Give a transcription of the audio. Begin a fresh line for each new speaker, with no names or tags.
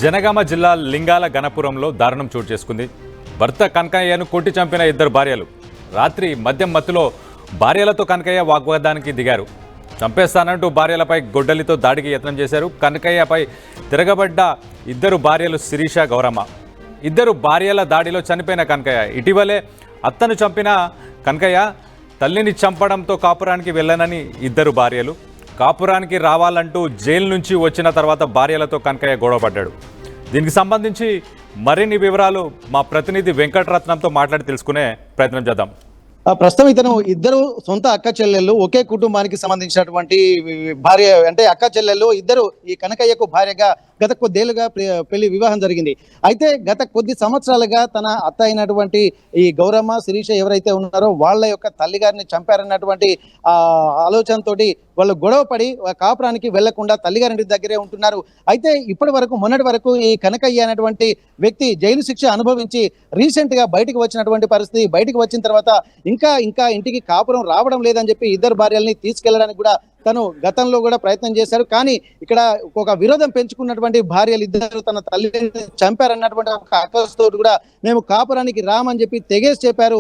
జనగామ జిల్లా లింగాల గణపురంలో దారుణం చోటు చేసుకుంది. భర్త కనకయ్యను కొట్టి చంపిన ఇద్దరు భార్యలు. రాత్రి మద్యం మత్తులో భార్యలతో కనకయ్య వాగ్వాదానికి దిగారు. చంపేస్తానంటూ భార్యలపై గొడ్డలితో దాడికి యత్నం చేశారు. కనకయ్యపై తిరగబడ్డ ఇద్దరు భార్యలు శిరీష, గౌరమ్మ. ఇద్దరు భార్యల దాడిలో చనిపోయిన కనకయ్య. ఇటీవలే అత్తను చంపిన కనకయ్య తల్లిని చంపడంతో కాపురానికి వెళ్ళనని ఇద్దరు భార్యలు. కాపురానికి రావాలంటూ జైలు నుంచి వచ్చిన తర్వాత భార్యలతో కనకయ్య గొడవపడ్డాడు. దీనికి సంబంధించి మరిన్ని వివరాలు మా ప్రతినిధి వెంకటరత్నంతో మాట్లాడి తెలుసుకునే ప్రయత్నం చేద్దాం.
ప్రస్తుతం ఇతను ఇద్దరు సొంత అక్క చెల్లెళ్ళు, ఒకే కుటుంబానికి సంబంధించినటువంటి భార్య, అంటే అక్క చెల్లెళ్ళు ఇద్దరు ఈ కనకయ్యకు భార్యగా గత కొద్దేళ్లుగా పెళ్లి వివాహం జరిగింది. అయితే గత కొద్ది సంవత్సరాలుగా తన అత్త అయినటువంటి ఈ గౌరమ్మ, శిరీష ఎవరైతే ఉన్నారో వాళ్ళ యొక్క తల్లిగారిని చంపారన్నటువంటి ఆలోచనతోటి వాళ్ళు గొడవ పడి కాపురానికి వెళ్లకుండా తల్లిగారింటి దగ్గరే ఉంటున్నారు. అయితే ఇప్పటి వరకు, మొన్నటి వరకు ఈ కనకయ్య అనేటువంటి వ్యక్తి జైలు శిక్ష అనుభవించి రీసెంట్ గా బయటకు వచ్చినటువంటి పరిస్థితి. బయటకు వచ్చిన తర్వాత ఇంకా ఇంటికి కాపురం రావడం లేదని చెప్పి ఇద్దరు భార్యల్ని తీసుకెళ్లడానికి కూడా తను గతంలో కూడా ప్రయత్నం చేశారు. కానీ ఇక్కడ ఒక విరోధం పెంచుకున్నటువంటి భార్యలు ఇద్దరు తన తల్లిని చంపారన్నటువంటి ఒక అక్కతో కూడా మేము కాపురానికి రామని చెప్పి తెగేసి చెప్పారు.